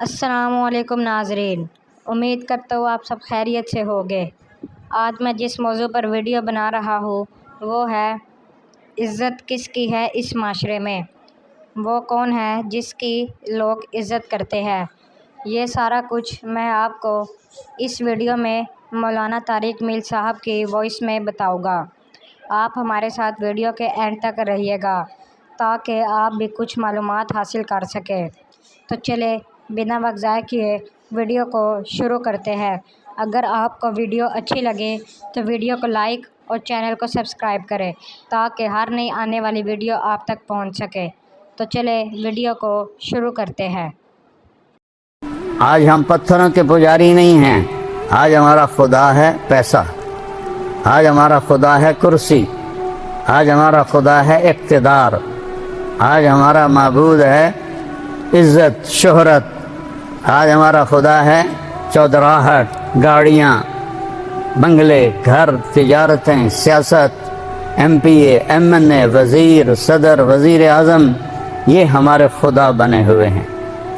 السلام علیکم ناظرین، امید کرتا ہوں آپ سب خیریت سے ہوگے۔ آج میں جس موضوع پر ویڈیو بنا رہا ہوں وہ ہے عزت کس کی ہے اس معاشرے میں، وہ کون ہے جس کی لوگ عزت کرتے ہیں۔ یہ سارا کچھ میں آپ کو اس ویڈیو میں مولانا طارق میل صاحب کی وائس میں بتاؤں گا۔ آپ ہمارے ساتھ ویڈیو کے اینڈ تک رہیے گا تاکہ آپ بھی کچھ معلومات حاصل کر سکیں۔ تو چلے بنا وقت ضائع کیے ویڈیو کو شروع کرتے ہیں۔ اگر آپ کو ویڈیو اچھی لگے تو ویڈیو کو لائک اور چینل کو سبسکرائب کریں تاکہ ہر نئی آنے والی ویڈیو آپ تک پہنچ سکے۔ تو چلے ویڈیو کو شروع کرتے ہیں۔ آج ہم پتھروں کے پجاری نہیں ہیں، آج ہمارا خدا ہے پیسہ، آج ہمارا خدا ہے کرسی، آج ہمارا خدا ہے اقتدار، آج ہمارا معبود ہے عزت شہرت، آج ہمارا خدا ہے چودراہٹ، گاڑیاں، بنگلے، گھر، تجارتیں، سیاست، ایم پی اے، ایم این اے، وزیر، صدر، وزیر اعظم، یہ ہمارے خدا بنے ہوئے ہیں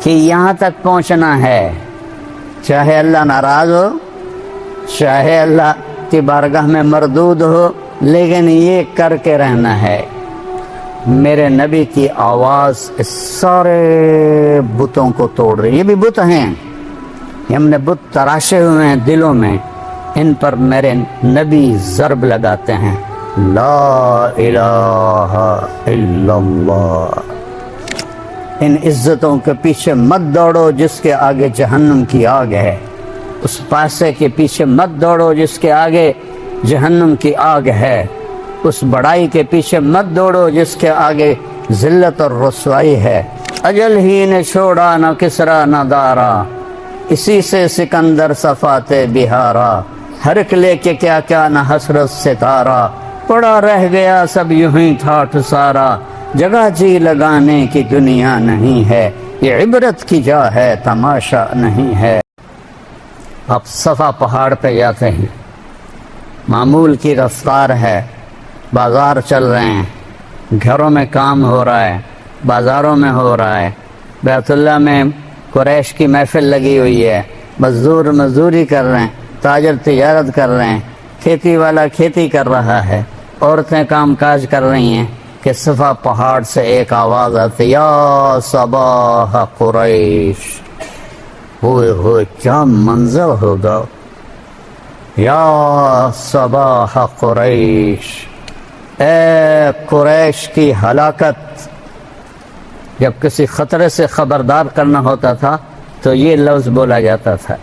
کہ یہاں تک پہنچنا ہے، چاہے اللہ ناراض ہو، چاہے اللہ کی بارگاہ میں مردود ہو، لیکن یہ کر کے رہنا ہے۔ میرے نبی کی آواز اس سارے بتوں کو توڑ رہی ہے۔ یہ بھی بت ہیں، ہم نے بت تراشے ہوئے ہیں دلوں میں، ان پر میرے نبی ضرب لگاتے ہیں، لا الہ الا اللہ۔ ان عزتوں کے پیچھے مت دوڑو جس کے آگے جہنم کی آگ ہے، اس پیسے کے پیچھے مت دوڑو جس کے آگے جہنم کی آگ ہے، اس بڑائی کے پیچھے مت دوڑو جس کے آگے ذلت اور رسوائی ہے۔ اجل ہی نے چھوڑا نہ کسرا نہ دارا، اسی سے سکندر صفات بہارا، ہر ایک لے کے کیا کیا نہ حسرت ستارہ، پڑا رہ گیا سب یوں ہی ٹھاٹھ سارا، جگہ جی لگانے کی دنیا نہیں ہے، یہ عبرت کی جا ہے تماشا نہیں ہے۔ اب صفا پہاڑ پہ جاتے ہیں، معمول کی رفتار ہے، بازار چل رہے ہیں، گھروں میں کام ہو رہا ہے، بازاروں میں ہو رہا ہے، بیت اللہ میں قریش کی محفل لگی ہوئی ہے، مزدور مزدوری کر رہے ہیں، تاجر تجارت کر رہے ہیں، کھیتی والا کھیتی کر رہا ہے، عورتیں کام کاج کر رہی ہیں کہ صفا پہاڑ سے ایک آواز آتی، یا صباح قریش، ہوئے ہوئے کیا منظر ہوگا، یا صباح قریش، اے قریش کی ہلاکت۔ جب کسی خطرے سے خبردار کرنا ہوتا تھا تو یہ لفظ بولا جاتا تھا،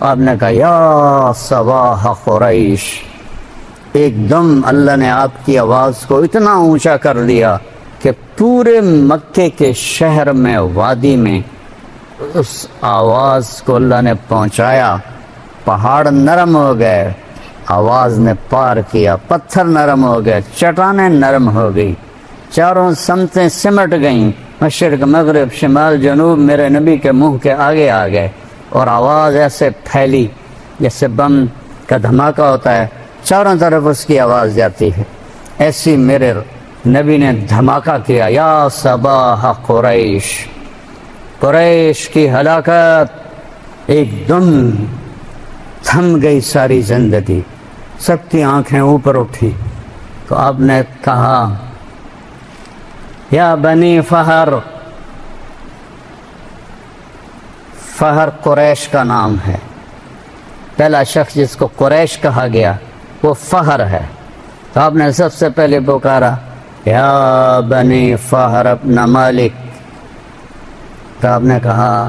آپ نے کہا یا صباح قریش۔ ایک دم اللہ نے آپ کی آواز کو اتنا اونچا کر دیا کہ پورے مکے کے شہر میں وادی میں اس آواز کو اللہ نے پہنچایا، پہاڑ نرم ہو گئے، آواز نے پار کیا، پتھر نرم ہو گئے، چٹانیں نرم ہو گئی، چاروں سمتیں سمٹ گئیں، مشرق مغرب شمال جنوب میرے نبی کے منہ کے آگے آ گئے، اور آواز ایسے پھیلی جیسے بم کا دھماکہ ہوتا ہے، چاروں طرف اس کی آواز جاتی ہے، ایسی میرے نبی نے دھماکہ کیا، یا صباح قریش، قریش کی ہلاکت۔ ایک دم تھم گئی ساری زندگی، سب کی آنکھیں اوپر اٹھی، تو آپ نے کہا یا بنی فہر، فہر قریش کا نام ہے، پہلا شخص جس کو قریش کہا گیا وہ فہر ہے، تو آپ نے سب سے پہلے پکارا یا بنی فہر ابن مالک، تو آپ نے کہا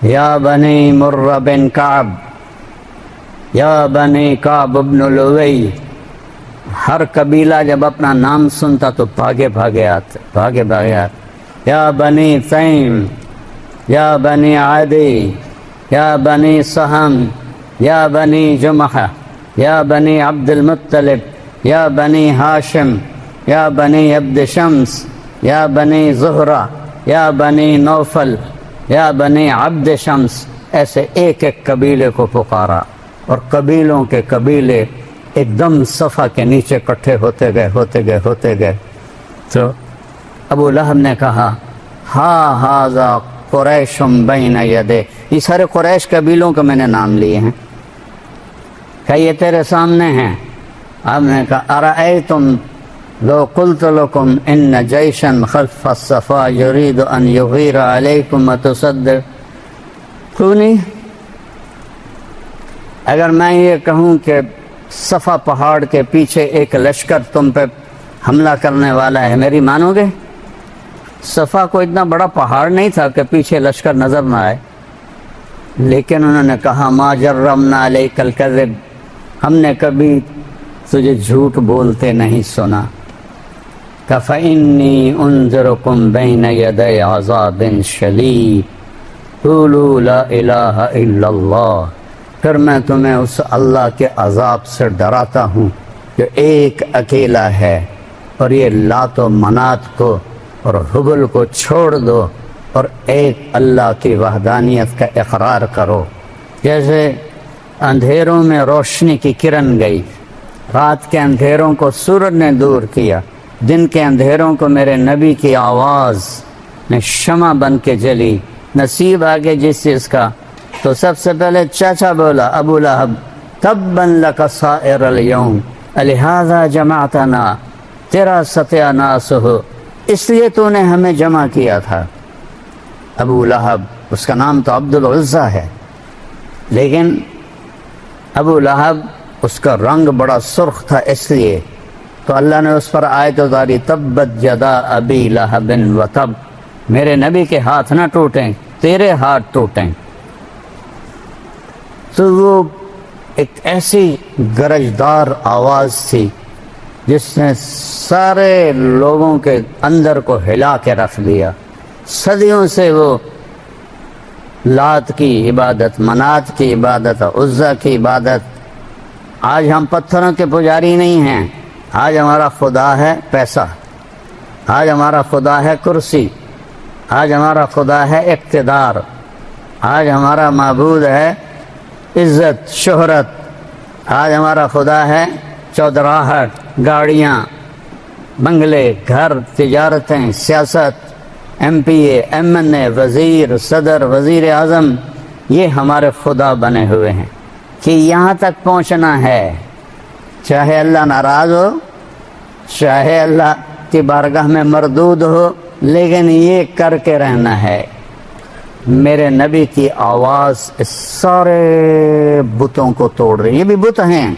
یا بنی مرہ بن کعب، یا بنی کعب ابن لوی۔ ہر قبیلہ جب اپنا نام سنتا تو بھاگے بھاگے آتے، یا بنی تیم، یا بنی عادی، یا بنی سہم، یا بنی جمحہ، یا بنی عبد المطلب، یا بنی ہاشم، یا بنی عبد شمس، یا بنی زہرہ، یا بنی نوفل، یا بنی عبد شمس، ایسے ایک ایک قبیلے کو پکارا، اور قبیلوں کے قبیلے ایک دم صفا کے نیچے کٹھے ہوتے گئے تو ابو لہب نے کہا ہاذا قریش بین یدے، یہ سارے قریش قبیلوں کے میں نے نام لیے ہیں، کہ یہ تیرے سامنے ہیں۔ آپ نے کہا ارأیتم لو قلت لکم ان جیشا خلف الصفا یرید ان یغیر علیکم تصدقونی، اگر میں یہ کہوں کہ صفا پہاڑ کے پیچھے ایک لشکر تم پہ حملہ کرنے والا ہے، میری مانو گے؟ صفا کو اتنا بڑا پہاڑ نہیں تھا کہ پیچھے لشکر نظر نہ آئے، لیکن انہوں نے کہا ما جرمنا علیک الکذب، ہم نے کبھی تجھے جھوٹ بولتے نہیں سنا۔ فَإِنِّي أُنذِرُكُمْ بَيْنَ يَدَيْ عَذَابٍ شَدِيدٍ قُولُوا لَا إِلَٰهَ إِلَّا اللَّهُ، پھر میں تمہیں اس اللہ کے عذاب سے ڈراتا ہوں جو ایک اکیلا ہے، اور یہ لات و منات کو اور حبل کو چھوڑ دو اور ایک اللہ کی وحدانیت کا اقرار کرو۔ جیسے اندھیروں میں روشنی کی کرن گئی، رات کے اندھیروں کو سورج نے دور کیا، دن کے اندھیروں کو میرے نبی کی آواز نے شمع بن کے جلی۔ نصیب آگے جس چیز کا، تو سب سے پہلے چاچا بولا ابو لہب تبا لک سائر الیوم لہذا جمعتنا، تیرا ستیہ ناس ہو، اس لیے تو نے ہمیں جمع کیا تھا۔ ابو لہب، اس کا نام تو عبد العزیٰ ہے، لیکن ابو لہب اس کا رنگ بڑا سرخ تھا، اس لیے تو اللہ نے اس پر آیت اتاری تبت یدا ابی لہب وتب، میرے نبی کے ہاتھ نہ ٹوٹیں، تیرے ہاتھ ٹوٹیں۔ تو وہ ایک ایسی گرجدار آواز تھی جس نے سارے لوگوں کے اندر کو ہلا کے رکھ دیا۔ صدیوں سے وہ لات کی عبادت، منات کی عبادت، عزا کی عبادت، آج ہم پتھروں کے پجاری نہیں ہیں، آج ہمارا خدا ہے پیسہ، آج ہمارا خدا ہے کرسی، آج ہمارا خدا ہے اقتدار، آج ہمارا معبود ہے عزت شہرت، آج ہمارا خدا ہے چودراہٹ، گاڑیاں، بنگلے، گھر، تجارتیں، سیاست، ایم پی اے، ایم این اے، وزیر، صدر، وزیر اعظم، یہ ہمارے خدا بنے ہوئے ہیں کہ یہاں تک پہنچنا ہے، چاہے اللہ ناراض ہو، چاہے اللہ کی بارگاہ میں مردود ہو، لیکن یہ کر کے رہنا ہے۔ میرے نبی کی آواز اس سارے بتوں کو توڑ رہی ہے، یہ بھی بت ہیں،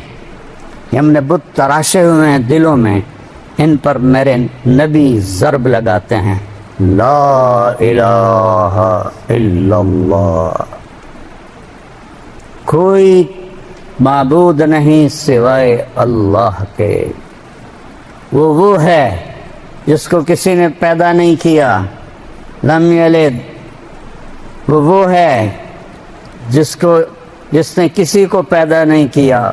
یہ ہم نے بت تراشے ہوئے ہیں دلوں میں، ان پر میرے نبی ضرب لگاتے ہیں، لا الہ الا اللہ، کوئی معبود نہیں سوائے اللہ کے، وہ ہے جس کو کسی نے پیدا نہیں کیا، لم یلد، وہ ہے جس نے کسی کو پیدا نہیں کیا،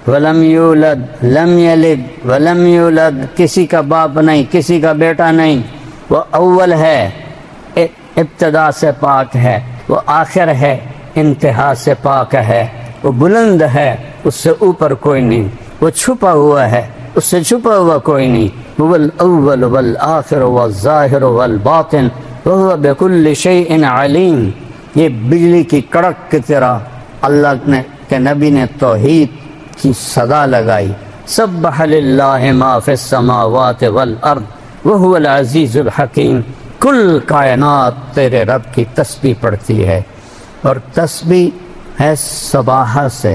ولم یولد، لم یلد ولم یولد، کسی کا باپ نہیں، کسی کا بیٹا نہیں، وہ اول ہے، ابتدا سے پاک ہے، وہ آخر ہے، انتہا سے پاک ہے، وہ بلند ہے، اس سے اوپر کوئی نہیں، وہ چھپا ہوا ہے، اس سے چھپا ہوا کوئی نہیں، وہ الاول والآخر والظاہر والباطن وہو بکل شیء علیم۔ یہ بجلی کی کڑک کی طرح اللہ کے نبی نے توحید کی صدا لگائی، سبح للہ ما فی السماوات والارض وہو العزیز الحکیم، کل کائنات تیرے رب کی تسبیح پڑھتی ہے، اور تسبیح ہے سباحہ سے،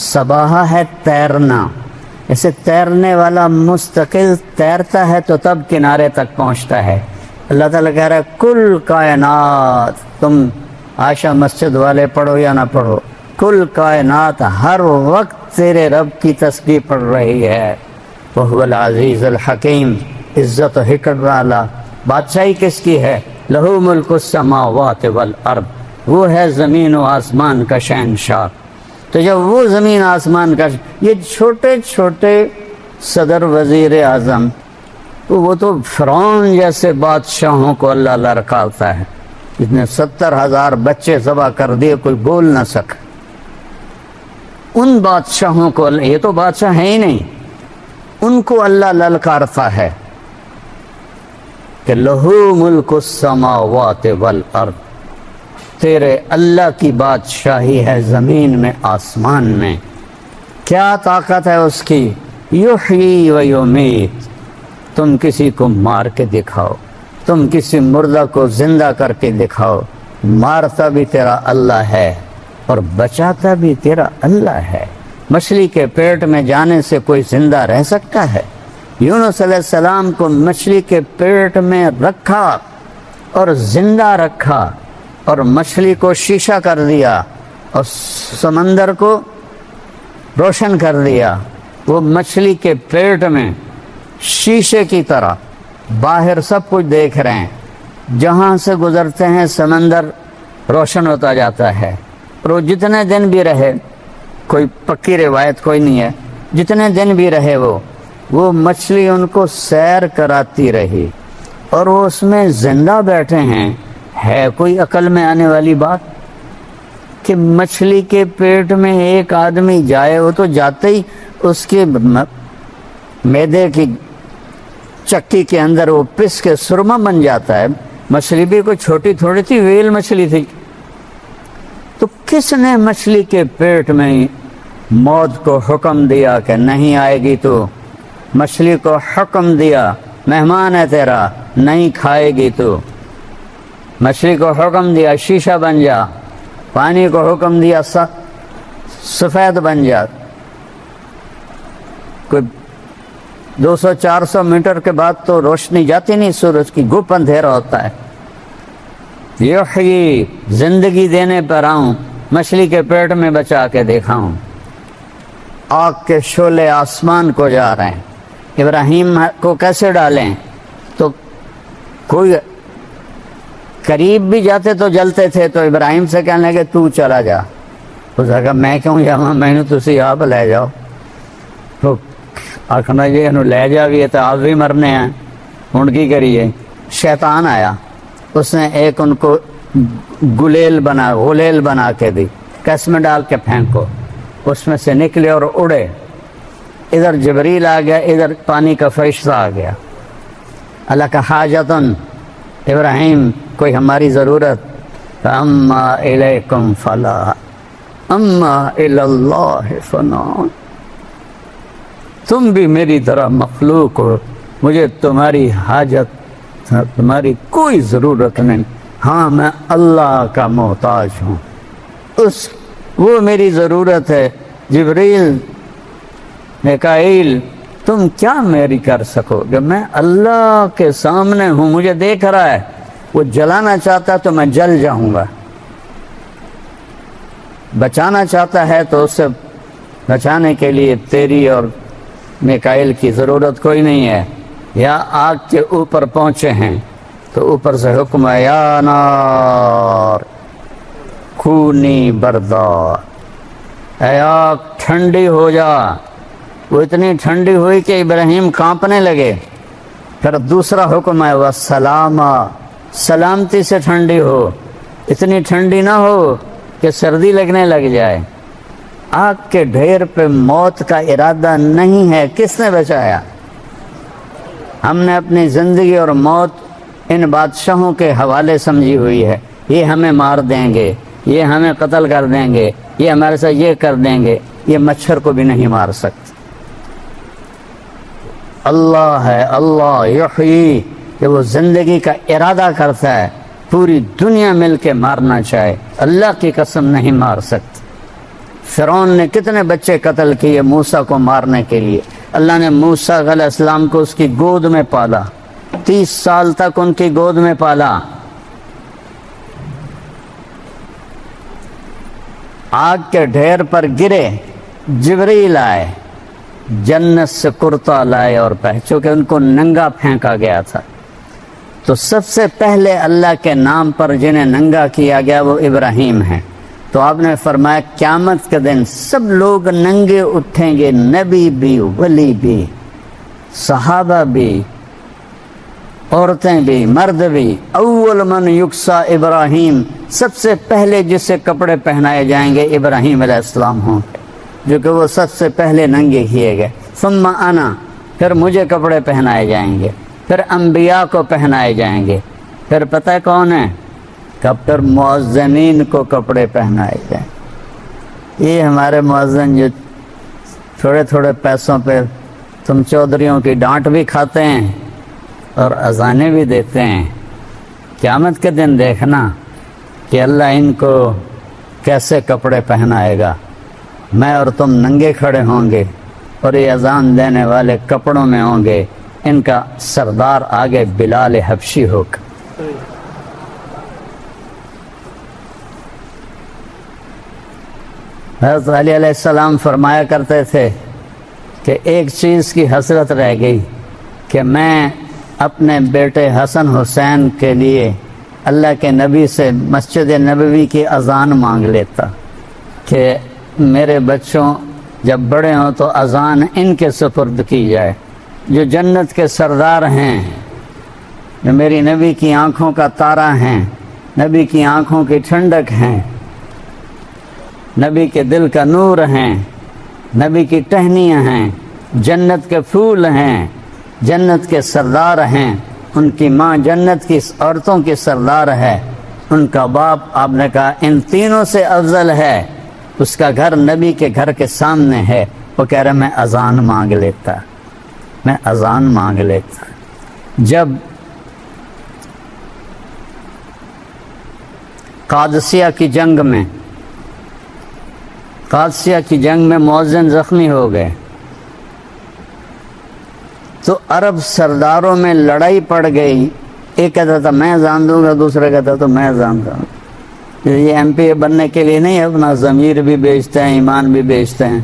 سباحہ ہے تیرنا، اسے تیرنے والا مستقل تیرتا ہے تو تب کنارے تک پہنچتا ہے۔ اللہ تعالیٰ کہہ رہا ہے کل کائنات، تم عائشہ مسجد والے پڑھو یا نہ پڑھو، کل کائنات ہر وقت تیرے رب کی تسبیح پڑھ رہی ہے، وہو العزیز الحکیم، عزت و حکمت والا۔ بادشاہی کس کی ہے؟ لہو ملک السماوات والارض، وہ ہے زمین و آسمان کا شہنشاہ۔ تو جب وہ زمین آسمان کا، یہ چھوٹے چھوٹے صدر وزیر اعظم، وہ تو فرعون جیسے بادشاہوں کو اللہ لڑکاتا ہے، جس نے 70,000 بچے ذبح کر دیے، کوئی بول نہ سکا۔ ان بادشاہوں کو، یہ تو بادشاہ ہیں ہی نہیں، ان کو اللہ للکارتا ہے کہ لہو ملک السماوات والارض، تیرے اللہ کی بادشاہی ہے زمین میں آسمان میں، کیا طاقت ہے اس کی، یحیی و یمیت، تم کسی کو مار کے دکھاؤ، تم کسی مردہ کو زندہ کر کے دکھاؤ، مارتا بھی تیرا اللہ ہے اور بچاتا بھی تیرا اللہ ہے۔ مچھلی کے پیٹ میں جانے سے کوئی زندہ رہ سکتا ہے؟ یونس علیہ السلام کو مچھلی کے پیٹ میں رکھا اور زندہ رکھا، اور مچھلی کو شیشہ کر دیا اور سمندر کو روشن کر دیا۔ وہ مچھلی کے پیٹ میں شیشے کی طرح باہر سب کچھ دیکھ رہے ہیں، جہاں سے گزرتے ہیں سمندر روشن ہوتا جاتا ہے۔ اور وہ جتنے دن بھی رہے، کوئی پکی روایت کوئی نہیں ہے، جتنے دن بھی رہے وہ مچھلی ان کو سیر کراتی رہی، اور وہ اس میں زندہ بیٹھے ہیں۔ ہے کوئی عقل میں آنے والی بات کہ مچھلی کے پیٹ میں ایک آدمی جائے، وہ تو جاتے ہی اس کے معدے کی چکی کے اندر وہ پس کے سرما بن جاتا ہے۔ مچھلی بھی کوئی چھوٹی تھوڑی تھی، ویل مچھلی تھی۔ تو کس نے مچھلی کے پیٹ میں موت کو حکم دیا کہ نہیں آئے گی؟ تو مچھلی کو حکم دیا مہمان ہے تیرا، نہیں کھائے گی تو۔ مچھلی کو حکم دیا شیشہ بن جا، پانی کو حکم دیا سفید بن جا۔ کوئی 200-400 میٹر کے بعد تو روشنی جاتی نہیں، سورج کی گپ اندھیرا ہوتا ہے۔ یحیی، زندگی دینے پر آؤں، مچھلی کے پیٹ میں بچا کے دیکھاؤں۔ آگ کے شعلے آسمان کو جا رہے ہیں، ابراہیم کو کیسے ڈالیں؟ تو کوئی قریب بھی جاتے تو جلتے تھے، تو ابراہیم سے کہنے لگے تو چلا جا۔ اس نے کہا میں کیوں جاؤں، میں نے تسی آپ لے جاؤ۔ تو آخنا جی انہوں لے جا بھی ہے تو آپ بھی مرنے ہیں، ان کی کریے۔ شیطان آیا، اس نے ایک ان کو غلیل بنا کے دی، کس میں ڈال کے پھینکو، اس میں سے نکلے اور اڑے۔ ادھر جبریل آ گیا، ادھر پانی کا فرشتہ آ گیا۔ اللہ کا حاجتن، ابراہیم کوئی ہماری ضرورت؟ اما الیکم فلا اما اللہ فنا، تم بھی میری طرح مخلوق ہو، مجھے تمہاری حاجت، تمہاری کوئی ضرورت نہیں، ہاں میں اللہ کا محتاج ہوں، وہ میری ضرورت ہے۔ جبریل، میکائیل، تم کیا میری کر سکو گے؟ میں اللہ کے سامنے ہوں، مجھے دیکھ رہا ہے، وہ جلانا چاہتا تو میں جل جاؤں گا، بچانا چاہتا ہے تو اسے بچانے کے لیے تیری اور میکائیل کی ضرورت کوئی نہیں ہے۔ یا آگ کے اوپر پہنچے ہیں تو اوپر سے حکم ہے یا نار کونی بردار، اے آگ ٹھنڈی ہو جا۔ وہ اتنی ٹھنڈی ہوئی کہ ابراہیم کانپنے لگے۔ پھر دوسرا حکم ہے وسلامہ، سلامتی سے ٹھنڈی ہو، اتنی ٹھنڈی نہ ہو کہ سردی لگنے لگ جائے۔ آگ کے ڈھیر پہ موت کا ارادہ نہیں ہے، کس نے بچایا؟ ہم نے اپنی زندگی اور موت ان بادشاہوں کے حوالے سمجھی ہوئی ہے، یہ ہمیں مار دیں گے، یہ ہمیں قتل کر دیں گے، یہ ہمارے ساتھ یہ کر دیں گے۔ یہ مچھر کو بھی نہیں مار سکتے۔ اللہ ہے، اللہ یحیی، کہ وہ زندگی کا ارادہ کرتا ہے، پوری دنیا مل کے مارنا چاہے، اللہ کی قسم نہیں مار سکتے۔ فرعون نے کتنے بچے قتل کیے موسیٰ کو مارنے کے لیے، اللہ نے موسیٰ علیہ السلام کو اس کی گود میں پالا، 30 سال تک ان کی گود میں پالا۔ آگ کے ڈھیر پر گرے، جبریل آئے، جنت سے کرتا لائے اور چونکہ ان کو ننگا پھینکا گیا تھا، تو سب سے پہلے اللہ کے نام پر جنہیں ننگا کیا گیا وہ ابراہیم ہیں۔ تو آپ نے فرمایا قیامت کے دن سب لوگ ننگے اٹھیں گے، نبی بھی، ولی بھی، صحابہ بھی، عورتیں بھی، مرد بھی۔ اول من یکسا ابراہیم، سب سے پہلے جسے کپڑے پہنائے جائیں گے ابراہیم علیہ السلام ہوں، جو کہ وہ سب سے پہلے ننگے کیے گئے۔ ثم انا، پھر مجھے کپڑے پہنائے جائیں گے، پھر انبیاء کو پہنائے جائیں گے، پھر پتہ ہے کون ہے؟ کب پھر مؤذنین کو کپڑے پہنائے جائیں۔ یہ ہمارے مؤذن جو تھوڑے تھوڑے پیسوں پہ تم چودھریوں کی ڈانٹ بھی کھاتے ہیں اور اذانیں بھی دیتے ہیں، قیامت کے دن دیکھنا کہ اللہ ان کو کیسے کپڑے پہنائے گا۔ میں اور تم ننگے کھڑے ہوں گے اور یہ اذان دینے والے کپڑوں میں ہوں گے، ان کا سردار آگے بلال حبشی ہوگا۔ حضرت علی علیہ السلام فرمایا کرتے تھے کہ ایک چیز کی حسرت رہ گئی کہ میں اپنے بیٹے حسن حسین کے لیے اللہ کے نبی سے مسجد نبوی کی اذان مانگ لیتا کہ میرے بچوں جب بڑے ہوں تو اذان ان کے سپرد کی جائے، جو جنت کے سردار ہیں، جو میری نبی کی آنکھوں کا تارا ہیں، نبی کی آنکھوں کی ٹھنڈک ہیں، نبی کے دل کا نور ہیں، نبی کی ٹہنیاں ہیں، جنت کے پھول ہیں، جنت کے سردار ہیں، ان کی ماں جنت کی عورتوں کی سردار ہے، ان کا باپ آپ نے کہا ان تینوں سے افضل ہے، اس کا گھر نبی کے گھر کے سامنے ہے، وہ کہہ رہا میں اذان مانگ لیتا، میں اذان مانگ لیتا۔ جب قادسیہ کی جنگ میں مؤذن زخمی ہو گئے تو عرب سرداروں میں لڑائی پڑ گئی، ایک کہتا تھا میں اذان دوں گا، دوسرا کہتا تو میں اذان دوں گا۔ یہ ایم پی اے بننے کے لیے نہیں، اپنا ضمیر بھی بیچتے ہیں، ایمان بھی بیچتے ہیں۔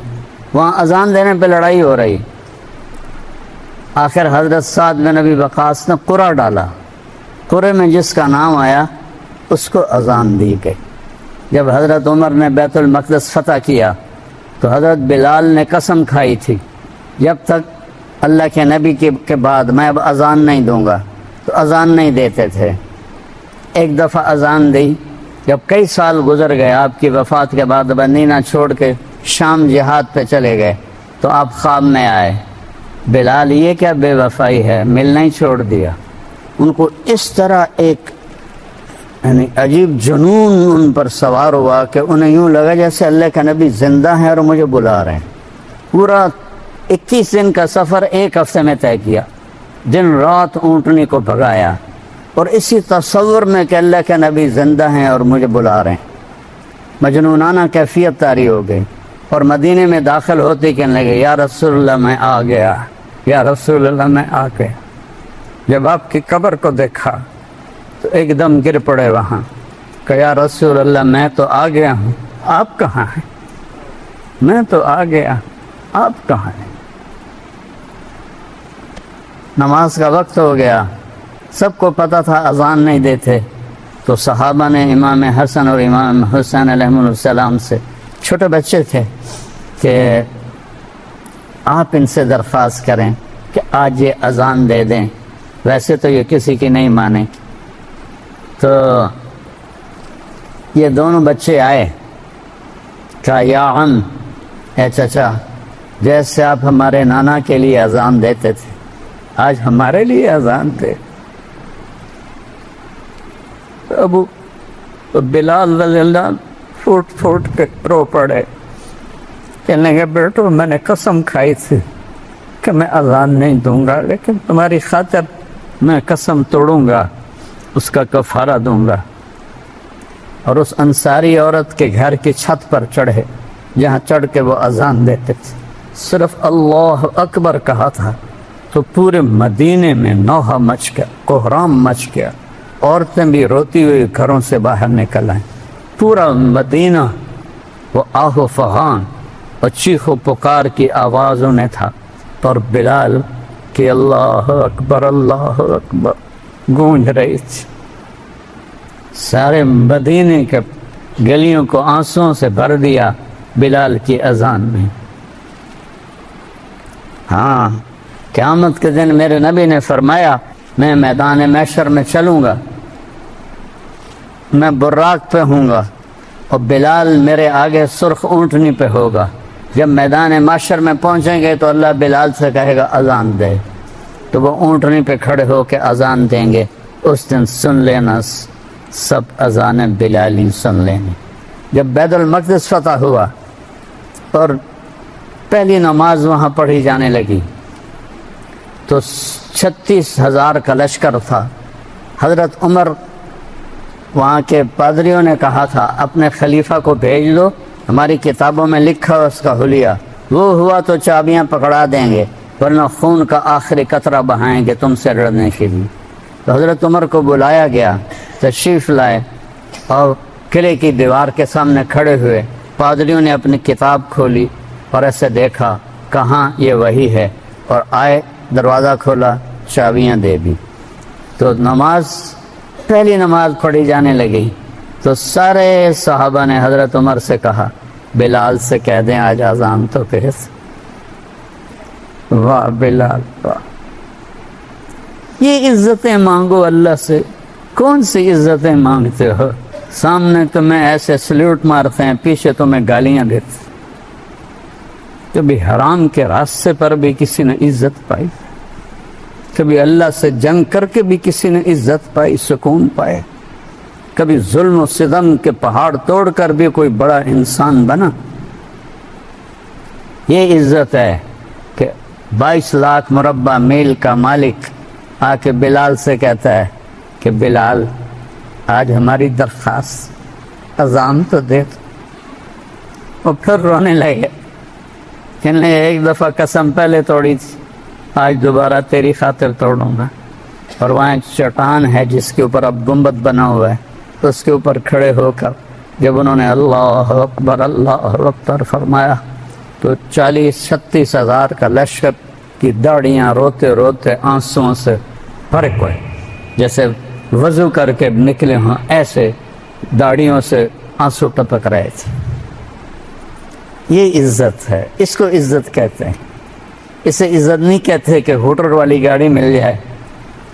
وہاں اذان دینے پہ لڑائی ہو رہی، آخر حضرت سعد بن ابی وقاص نے قرعہ ڈالا، قرعے میں جس کا نام آیا اس کو اذان دی گئی۔ جب حضرت عمر نے بیت المقدس فتح کیا تو حضرت بلال نے قسم کھائی تھی جب تک اللہ کے نبی کے بعد میں اب اذان نہیں دوں گا، تو اذان نہیں دیتے تھے۔ ایک دفعہ اذان دی، جب کئی سال گزر گئے آپ کی وفات کے بعد، مدینہ چھوڑ کے شام جہاد پہ چلے گئے تو آپ خواب میں آئے، بلال یہ کیا بے وفائی ہے، ملنا ہی چھوڑ دیا۔ ان کو اس طرح ایک یعنی عجیب جنون ان پر سوار ہوا کہ انہیں یوں لگا جیسے اللہ کا نبی زندہ ہے اور مجھے بلا رہے ہیں۔ پورا 21 دن کا سفر ایک ہفتے میں طے کیا، دن رات اونٹنی کو بھگایا، اور اسی تصور میں کہ اللہ کے نبی زندہ ہیں اور مجھے بلا رہے ہیں، مجنونانہ کیفیت طاری ہو گئی، اور مدینے میں داخل ہوتے کہنے لگے یا رسول اللہ میں آ گیا، یا رسول اللہ میں آ گیا۔ جب آپ کی قبر کو دیکھا تو ایک دم گر پڑے وہاں کہ یا رسول اللہ میں تو آ گیا ہوں، آپ کہاں ہیں؟ میں تو آ گیا، آپ کہاں ہیں؟ نماز کا وقت ہو گیا، سب کو پتہ تھا اذان نہیں دیتے، تو صحابہ نے امام حسن اور امام حسین علیہ السلام سے، چھوٹے بچے تھے، کہ آپ ان سے درخواست کریں کہ آج یہ اذان دے دیں، ویسے تو یہ کسی کی نہیں مانے۔ تو یہ دونوں بچے آئے، کہا یا عم، اے چچا، جیسے آپ ہمارے نانا کے لیے اذان دیتے تھے آج ہمارے لیے اذان دے۔ ابو بلال رضی اللہ پھوٹ پھوٹ کے رو پڑے، کہنے لگے بیٹو میں نے قسم کھائی تھی کہ میں اذان نہیں دوں گا، لیکن تمہاری خاطر میں قسم توڑوں گا، اس کا کفارہ دوں گا۔ اور اس انصاری عورت کے گھر کی چھت پر چڑھے جہاں چڑھ کے وہ اذان دیتے تھے، صرف اللہ اکبر کہا تھا تو پورے مدینے میں نوحہ مچ گیا، کوہرام مچ گیا، عورتیں بھی روتی ہوئی گھروں سے باہر نکل آئیں، پورا مدینہ وہ آہ و فغان اور چیخ و پکار کی آوازوں نے تھا، اور بلال کہ اللہ اکبر گونج رہی تھی۔ سارے مدینے کے گلیوں کو آنسوں سے بھر دیا بلال کی اذان میں۔ ہاں، قیامت کے دن میرے نبی نے فرمایا میں میدان محشر میں چلوں گا، میں براق پہ ہوں گا اور بلال میرے آگے سرخ اونٹنی پہ ہوگا۔ جب میدان محشر میں پہنچیں گے تو اللہ بلال سے کہے گا اذان دے، تو وہ اونٹنی پہ کھڑے ہو کے اذان دیں گے، اس دن سن لینا سب اذان بلالی سن لیں گے۔ جب بیت المقدس فتح ہوا اور پہلی نماز وہاں پڑھی جانے لگی تو 36,000 کا لشکر تھا۔ حضرت عمر وہاں کے پادریوں نے کہا تھا اپنے خلیفہ کو بھیج دو، ہماری کتابوں میں لکھا اس کا حلیہ، وہ ہوا تو چابیاں پکڑا دیں گے ورنہ خون کا آخری قطرہ بہائیں گے تم سے لڑنے کے لیے۔ تو حضرت عمر کو بلایا گیا، تشریف لائے اور قلعے کی دیوار کے سامنے کھڑے ہوئے۔ پادریوں نے اپنی کتاب کھولی اور ایسے دیکھا کہاں یہ وہی ہے، اور آئے، دروازہ کھولا، چابیاں دے دی۔ تو پہلی نماز پڑھی جانے لگی تو سارے صحابہ نے حضرت عمر سے کہا بلال سے کہہ دیں آج اذان تو پھر۔ واہ بلال واہ، یہ عزتیں مانگو اللہ سے، کون سی عزتیں مانگتے ہو؟ سامنے تمہیں ایسے سلیوٹ مارتے ہیں، پیچھے تمہیں گالیاں دیتے۔ کبھی حرام کے راستے پر بھی کسی نے عزت پائی؟ کبھی اللہ سے جنگ کر کے بھی کسی نے عزت پائی، سکون پائے؟ کبھی ظلم و ستم کے پہاڑ توڑ کر بھی کوئی بڑا انسان بنا؟ یہ عزت ہے کہ 22 لاکھ مربع میل کا مالک آ کے بلال سے کہتا ہے کہ بلال آج ہماری درخواست اذان تو دے دو۔ اور پھر رونے لگے، کہنے ایک دفعہ قسم پہلے توڑی تھی، آج دوبارہ تیری خاطر توڑوں گا۔ اور وہاں ایک چٹان ہے جس کے اوپر اب گنبد بنا ہوا ہے، اس کے اوپر کھڑے ہو کر جب انہوں نے اللہ اکبر فرمایا تو 40-36 ہزار کا لشکر کی داڑیاں روتے روتے آنسوؤں سے فرق ہوئے، جیسے وضو کر کے نکلے ہوں ایسے داڑیوں سے آنسو ٹپک رہے تھے۔ یہ عزت ہے، اس کو عزت کہتے ہیں۔ اسے عزت نہیں کہتے کہ ہوٹل والی گاڑی مل جائے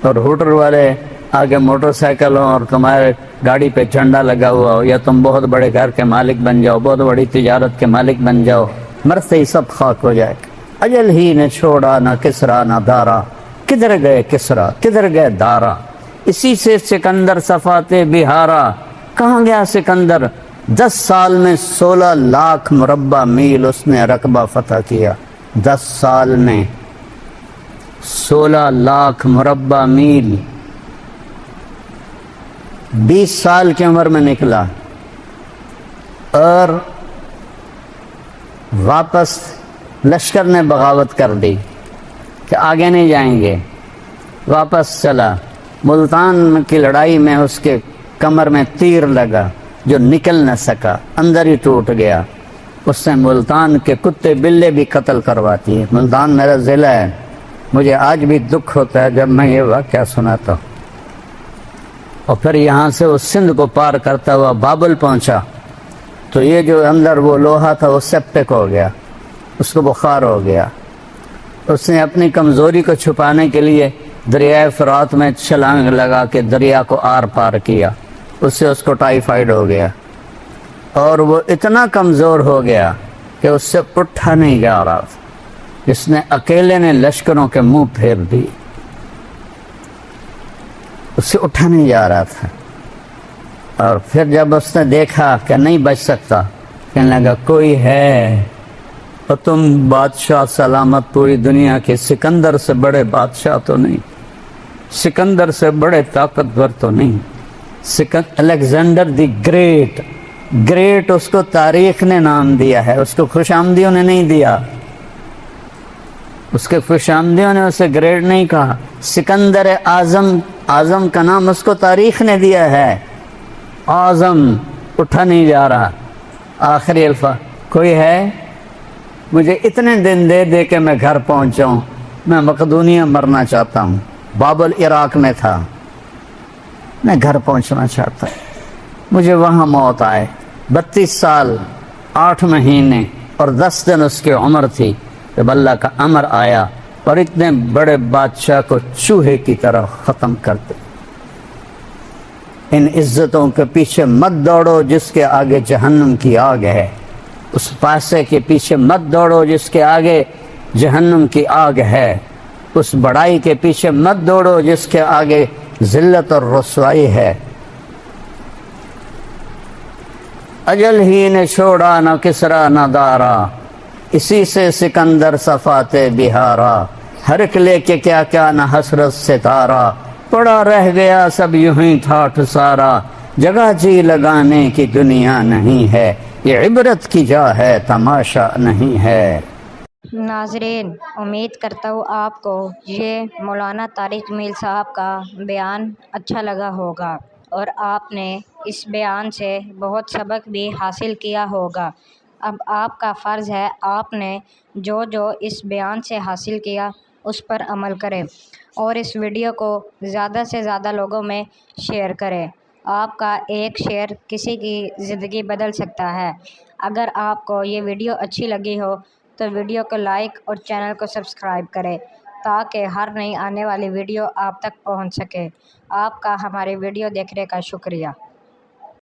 اور ہوٹل والے آگے موٹر سائیکل ہو اور تمہارے گاڑی پہ جھنڈا لگا ہوا ہو، یا تم بہت بڑے گھر کے مالک بن جاؤ، بہت بڑی تجارت کے مالک بن جاؤ، مرتے ہی سب خاک ہو جائے گا۔ اجل ہی نے چھوڑا نہ کسرا نہ دارا، کدھر گئے کسرا کدھر گئے دارا، اسی سے سکندر صفاتے بہارا، کہاں گیا سکندر؟ 10 سال میں 16 لاکھ مربع میل اس نے رقبہ فتح کیا۔ 10 سال میں 16 لاکھ مربع میل، 20 سال کی عمر میں نکلا اور واپس لشکر نے بغاوت کر دی کہ آگے نہیں جائیں گے، واپس چلا۔ ملتان کی لڑائی میں اس کے کمر میں تیر لگا جو نکل نہ سکا، اندر ہی ٹوٹ گیا۔ اس نے ملتان کے کتے بلے بھی قتل کرواتی ہے۔ ملتان میرا ضلع ہے، مجھے آج بھی دکھ ہوتا ہے جب میں یہ واقعہ سناتا ہوں۔ اور پھر یہاں سے وہ سندھ کو پار کرتا ہوا بابل پہنچا تو یہ جو اندر وہ لوہا تھا وہ سیپٹک ہو گیا، اس کو بخار ہو گیا۔ اس نے اپنی کمزوری کو چھپانے کے لیے دریائے فرات میں چھلانگ لگا کے دریا کو آر پار کیا، اس سے اس کو ٹائیفائیڈ ہو گیا اور وہ اتنا کمزور ہو گیا کہ اس سے اٹھا نہیں جا رہا تھا۔ اس نے اکیلے نے لشکروں کے منہ پھیر دی، اس سے اٹھا نہیں جا رہا تھا۔ اور پھر جب اس نے دیکھا کہ نہیں بچ سکتا، کہنے لگا کوئی ہے، اور تم بادشاہ سلامت پوری دنیا کے، سکندر سے بڑے بادشاہ تو نہیں، سکندر سے بڑے طاقتور تو نہیں، الیگزینڈر دی گریٹ، گریٹ اس کو تاریخ نے نام دیا ہے، اس کو خوش آمدیوں نے نہیں دیا، اس کے خوش آمدیوں نے اسے گریٹ نہیں کہا۔ سکندر اعظم، اعظم کا نام اس کو تاریخ نے دیا ہے۔ اعظم اٹھا نہیں جا رہا۔ آخری الفاظ، کوئی ہے؟ مجھے اتنے دن دے دے کہ میں گھر پہنچ جاؤں، میں مقدونیہ مرنا چاہتا ہوں، بابل عراق میں تھا، میں گھر پہنچنا چاہتا ہوں، مجھے وہاں موت آئے۔ 32 سال 8 مہینے اور 10 دن اس کی عمر تھی جب اللہ کا امر آیا اور اتنے بڑے بادشاہ کو چوہے کی طرح ختم کر دے۔ ان عزتوں کے پیچھے مت دوڑو جس کے آگے جہنم کی آگ ہے، اس پیسے کے پیچھے مت دوڑو جس کے آگے جہنم کی آگ ہے، اس بڑائی کے پیچھے مت دوڑو جس کے آگے ذلت اور رسوائی ہے۔ اجل ہی نے چھوڑا نہ کسرا نہ دارا، اسی سے سکندر صفات بہارا، ہر ایک لے کے کیا کیا نہ حسرت ستارہ، پڑا رہ گیا سب یوں ہی ٹھاٹھ سارا، جگہ جی لگانے کی دنیا نہیں ہے، یہ عبرت کی جا ہے تماشا نہیں ہے۔ ناظرین، امید کرتا ہوں آپ کو یہ مولانا طارق جمیل صاحب کا بیان اچھا لگا ہوگا اور آپ نے اس بیان سے بہت سبق بھی حاصل کیا ہوگا۔ اب آپ کا فرض ہے آپ نے جو اس بیان سے حاصل کیا اس پر عمل کریں اور اس ویڈیو کو زیادہ سے زیادہ لوگوں میں شیئر کریں۔ آپ کا ایک شیئر کسی کی زندگی بدل سکتا ہے۔ اگر آپ کو یہ ویڈیو اچھی لگی ہو تو ویڈیو کو لائک اور چینل کو سبسکرائب کریں تاکہ ہر نئی آنے والی ویڈیو آپ تک پہنچ سکے۔ آپ کا ہمارے ویڈیو دیکھنے کا شکریہ۔